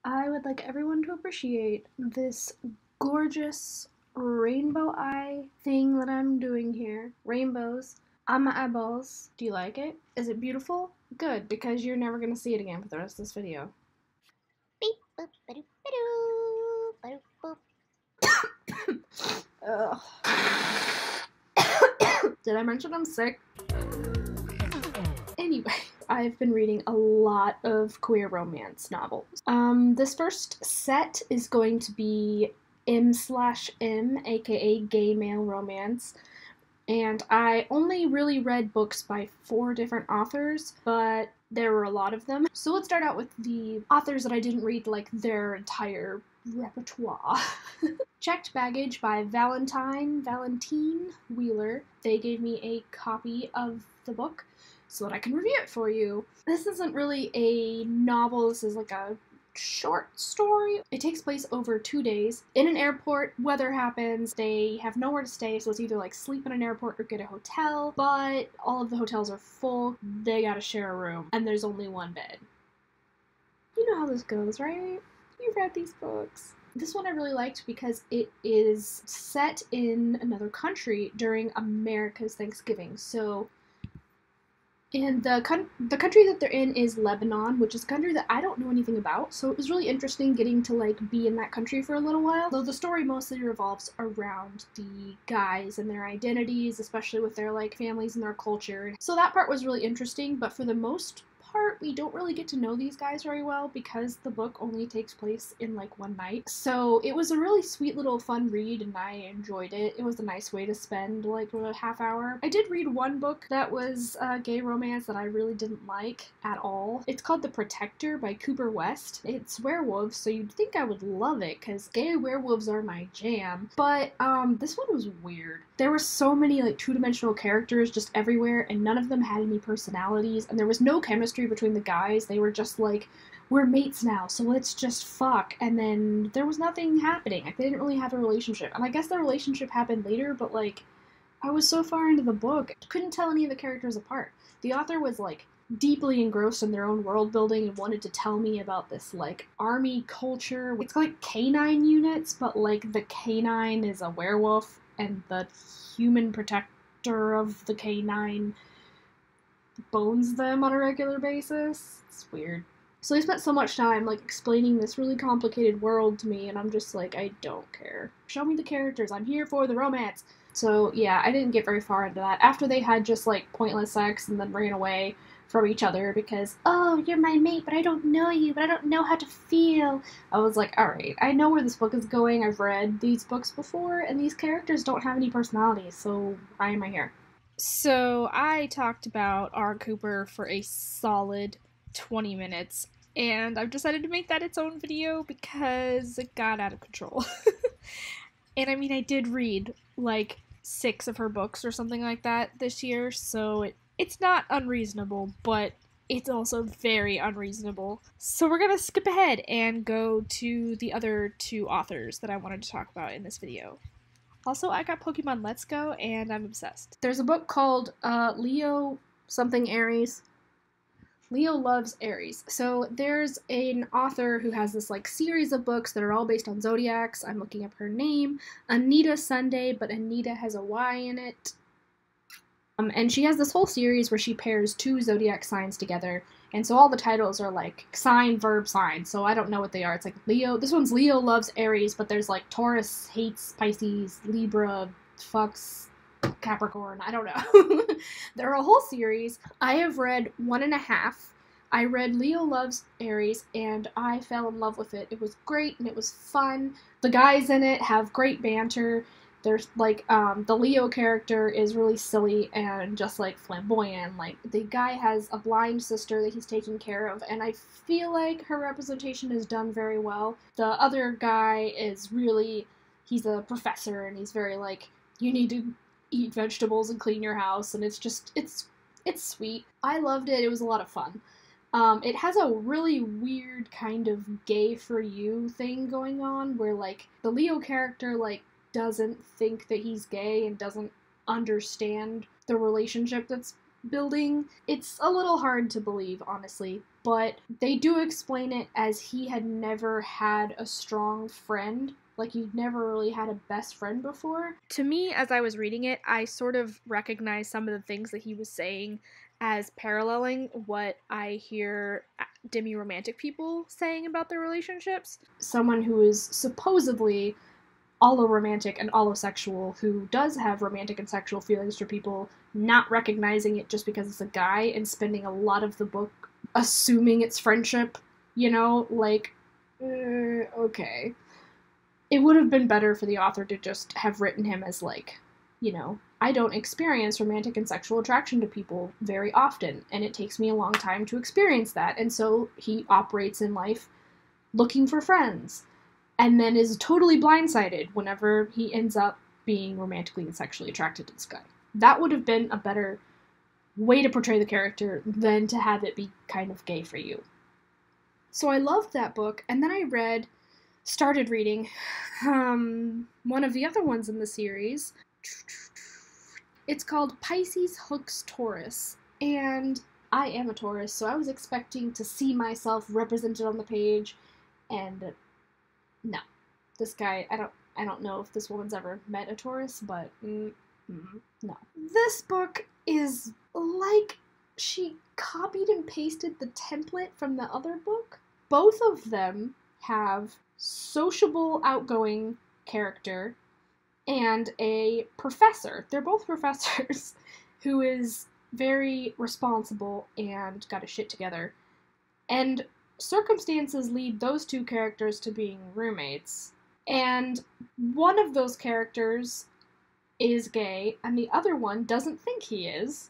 I would like everyone to appreciate this gorgeous rainbow eye thing that I'm doing here. Rainbows on my eyeballs. Do you like it? Is it beautiful? Good, because you're never going to see it again for the rest of this video. Beep, boop, ba-doop, ba-doo, ba-doop, boop. Ugh. Did I mention I'm sick? Anyway, I've been reading a lot of queer romance novels. This first set is going to be M/M, aka gay male romance. And I only really read books by 4 different authors, but there were a lot of them. So let's start out with the authors that I didn't read, like, their entire repertoire. Checked Baggage by Valentine Wheeler. They gave me a copy of the book so that I can review it for you. This isn't really a novel, this is like a short story. It takes place over 2 days. In an airport, weather happens, they have nowhere to stay, so it's either like sleep in an airport or get a hotel, but all of the hotels are full, they gotta share a room, and there's only one bed. You know how this goes, right? You've read these books. This one I really liked because it is set in another country during America's Thanksgiving. So, and the country that they're in is Lebanon, which is a country that I don't know anything about. So it was really interesting getting to like be in that country for a little while. Though the story mostly revolves around the guys and their identities, especially with their like families and their culture. So that part was really interesting, but for the most part, we don't really get to know these guys very well because the book only takes place in like one night. So it was a really sweet little fun read and I enjoyed it. It was a nice way to spend like a half hour. I did read one book that was gay romance that I really didn't like at all. It's called The Protector by Cooper West. It's werewolves, so you'd think I would love it because gay werewolves are my jam. But this one was weird. There were so many like two-dimensional characters just everywhere and none of them had any personalities and there was no chemistry between the guys. They were just like, we're mates now, so let's just fuck. And then there was nothing happening. Like, they didn't really have a relationship. And I guess their relationship happened later, but like, I was so far into the book, I couldn't tell any of the characters apart. The author was like deeply engrossed in their own world building and wanted to tell me about this like army culture. It's like canine units, but like the canine is a werewolf and the human protector of the canine bones them on a regular basis. It's weird. So they spent so much time like explaining this really complicated world to me and I'm just like, I don't care. Show me the characters. I'm here for the romance. So yeah, I didn't get very far into that. After they had just like pointless sex and then ran away from each other because, oh, you're my mate, but I don't know you, but I don't know how to feel. I was like, alright, I know where this book is going. I've read these books before and these characters don't have any personalities, so why am I here? So I talked about R. Cooper for a solid 20 minutes, and I've decided to make that its own video because it got out of control. And I mean, I did read like 6 of her books or something like that this year, so it's not unreasonable, but it's also very unreasonable. So we're gonna skip ahead and go to the other 2 authors that I wanted to talk about in this video. Also, I got Pokemon Let's Go, and I'm obsessed. There's a book called Leo something Aries. Leo Loves Aries. So there's an author who has this like series of books that are all based on zodiacs. I'm looking up her name. Anita Sunday, but Anita has a Y in it. And she has this whole series where she pairs 2 zodiac signs together. And so all the titles are like sign, verb, sign. So I don't know what they are. It's like Leo. This one's Leo Loves Aries, but there's like Taurus hates Pisces, Libra fucks Capricorn. I don't know. They're a whole series. I have read 1.5. I read Leo Loves Aries and I fell in love with it. It was great and it was fun. The guys in it have great banter. There's like the Leo character is really silly and just like flamboyant. Like the guy has a blind sister that he's taking care of and I feel like her representation is done very well. The other guy is really, he's a professor and he's very like, you need to eat vegetables and clean your house, and it's just, it's sweet. I loved it. It was a lot of fun. It has a really weird kind of gay for you thing going on where like the Leo character like doesn't think that he's gay and doesn't understand the relationship that's building. It's a little hard to believe, honestly, but they do explain it as he had never had a strong friend. Like, you've never really had a best friend before. To me, as I was reading it, I sort of recognized some of the things that he was saying as paralleling what I hear demi-romantic people saying about their relationships. Someone who is supposedly allo-romantic and allo-sexual, who does have romantic and sexual feelings for people, not recognizing it just because it's a guy and spending a lot of the book assuming it's friendship, you know, like, okay. It would have been better for the author to just have written him as, like, you know, I don't experience romantic and sexual attraction to people very often, and it takes me a long time to experience that, and so he operates in life looking for friends, and then is totally blindsided whenever he ends up being romantically and sexually attracted to this guy. That would have been a better way to portray the character than to have it be kind of gay for you. So I loved that book, and then I started reading one of the other ones in the series. It's called Pisces Hooks Taurus, and I am a Taurus, so I was expecting to see myself represented on the page, and no. This guy, I don't know if this woman's ever met a Taurus, but no. This book is like she copied and pasted the template from the other book. Both of them have sociable, outgoing character and a professor. They're both professors who is very responsible and got his shit together. And circumstances lead those two characters to being roommates. And one of those characters is gay, and the other one doesn't think he is.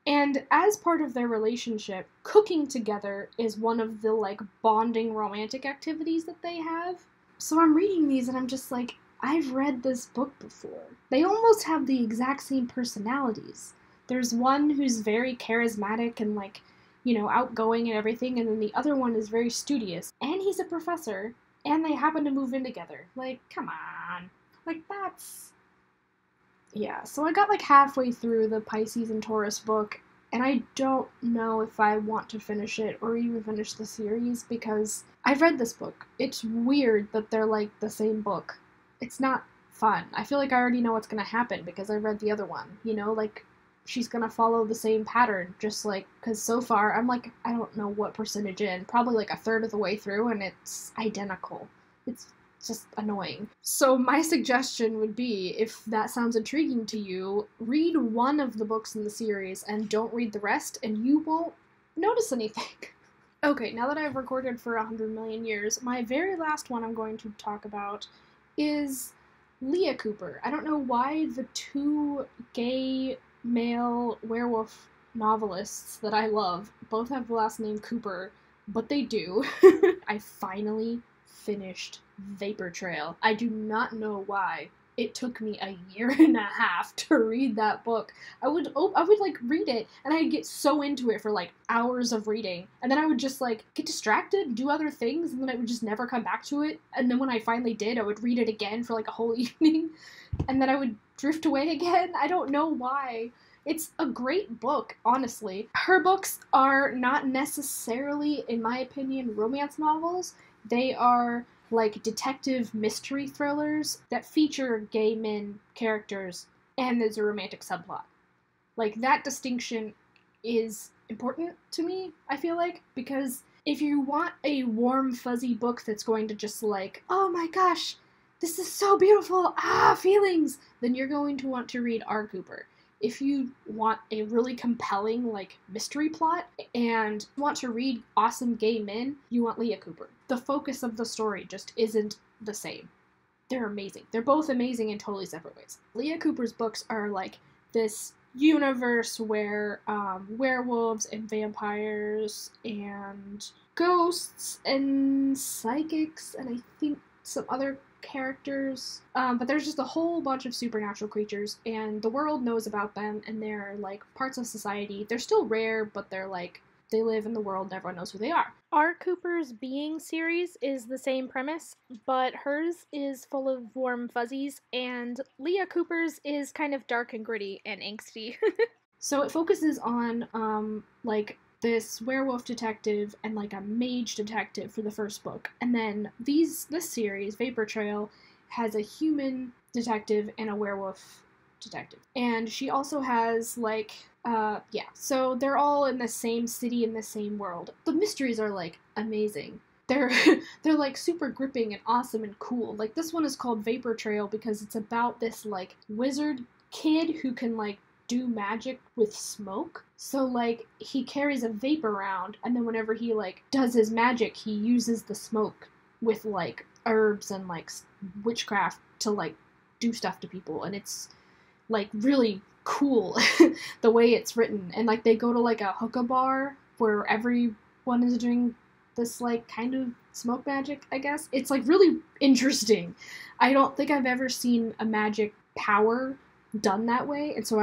And as part of their relationship, cooking together is one of the, like, bonding romantic activities that they have. So I'm reading these and I'm just like, I've read this book before. They almost have the exact same personalities. There's one who's very charismatic and, like, you know, outgoing and everything, and then the other one is very studious. And he's a professor, and they happen to move in together. Like, come on. Like, that's... Yeah, so I got, like, halfway through the Pisces and Taurus book, and I don't know if I want to finish it or even finish the series, because I've read this book. It's weird that they're, like, the same book. It's not fun. I feel like I already know what's gonna happen because I read the other one, you know? Like, she's gonna follow the same pattern, just like, because so far, I'm like, I don't know what percentage in, probably like a third of the way through, and it's identical. It's just annoying. So my suggestion would be, if that sounds intriguing to you, read one of the books in the series and don't read the rest, and you won't notice anything. Okay, now that I've recorded for 100 million years, my very last one I'm going to talk about is Leah Cooper. I don't know why the two gay male werewolf novelists that I love both have the last name Cooper, but they do. I finally finished Vapor Trail. I do not know why. It took me a year and a half to read that book. I would like read it, and I'd get so into it for like hours of reading, and then I would just like get distracted, do other things, and then I would just never come back to it. And then when I finally did, I would read it again for like a whole evening, and then I would drift away again. I don't know why. It's a great book, honestly. Her books are not necessarily, in my opinion, romance novels. They are like detective mystery thrillers that feature gay men characters, and there's a romantic subplot. Like, that distinction is important to me, I feel like, because if you want a warm, fuzzy book that's going to just like, oh my gosh, this is so beautiful, feelings, then you're going to want to read R. Cooper. If you want a really compelling, like, mystery plot and want to read awesome gay men, you want Leah Cooper. The focus of the story just isn't the same. They're amazing. They're both amazing in totally separate ways. Leah Cooper's books are like this universe where werewolves and vampires and ghosts and psychics and I think some other characters, but there's just a whole bunch of supernatural creatures, and the world knows about them, and they're like parts of society. They're still rare, but they're like, they live in the world and everyone knows who they are. R. Cooper's Being series is the same premise, but hers is full of warm fuzzies, and Leah Cooper's is kind of dark and gritty and angsty. So it focuses on like this werewolf detective and like a mage detective for the first book, and then this series, Vapor Trail, has a human detective and a werewolf detective, and she also has like yeah, so they're all in the same city in the same world. The mysteries are like amazing. They're they're like super gripping and awesome and cool. Like this one is called Vapor Trail because it's about this like wizard kid who can like do magic with smoke. So like he carries a vape around, and then whenever he like does his magic, he uses the smoke with like herbs and like witchcraft to like do stuff to people, and it's like really cool the way it's written. And like they go to like a hookah bar where everyone is doing this like kind of smoke magic, I guess. It's like really interesting. I don't think I've ever seen a magic power done that way, and so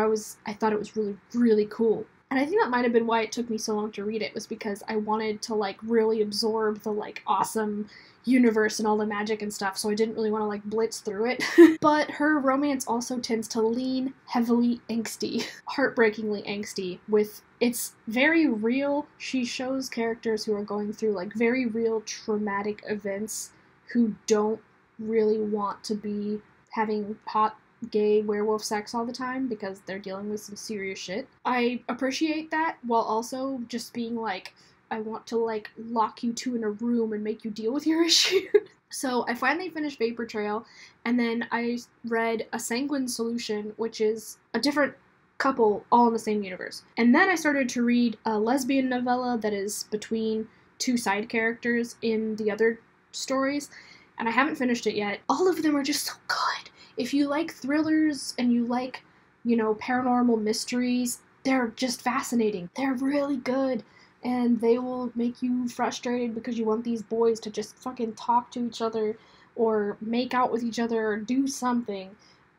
I thought it was really, really cool. And I think that might have been why it took me so long to read it, was because I wanted to like really absorb the like awesome universe and all the magic and stuff, so I didn't really want to like blitz through it. But her romance also tends to lean heavily angsty, heartbreakingly angsty, with it's very real. She shows characters who are going through like very real traumatic events who don't really want to be having hot gay werewolf sex all the time because they're dealing with some serious shit. I appreciate that, while also just being like, I want to like lock you two in a room and make you deal with your issue. So I finally finished Vapor Trail, and then I read A Sanguine Solution, which is a different couple all in the same universe. And then I started to read a lesbian novella that is between two side characters in the other stories, and I haven't finished it yet. All of them are just so good. If you like thrillers and you like, you know, paranormal mysteries, they're just fascinating. They're really good, and they will make you frustrated because you want these boys to just fucking talk to each other or make out with each other or do something.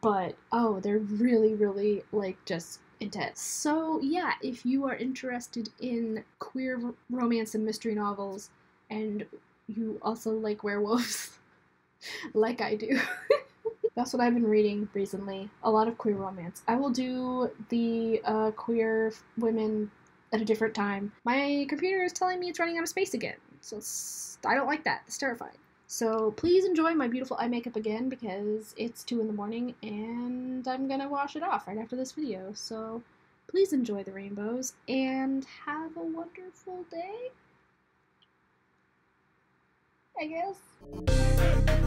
But, oh, they're really, really, like, just intense. So, yeah, if you are interested in queer romance and mystery novels, and you also like werewolves, like I do, that's what I've been reading recently. A lot of queer romance. I will do the queer women at a different time. My computer is telling me it's running out of space again, so I don't like that. It's terrifying. So please enjoy my beautiful eye makeup again, because it's 2 in the morning and I'm gonna wash it off right after this video. So please enjoy the rainbows and have a wonderful day, I guess.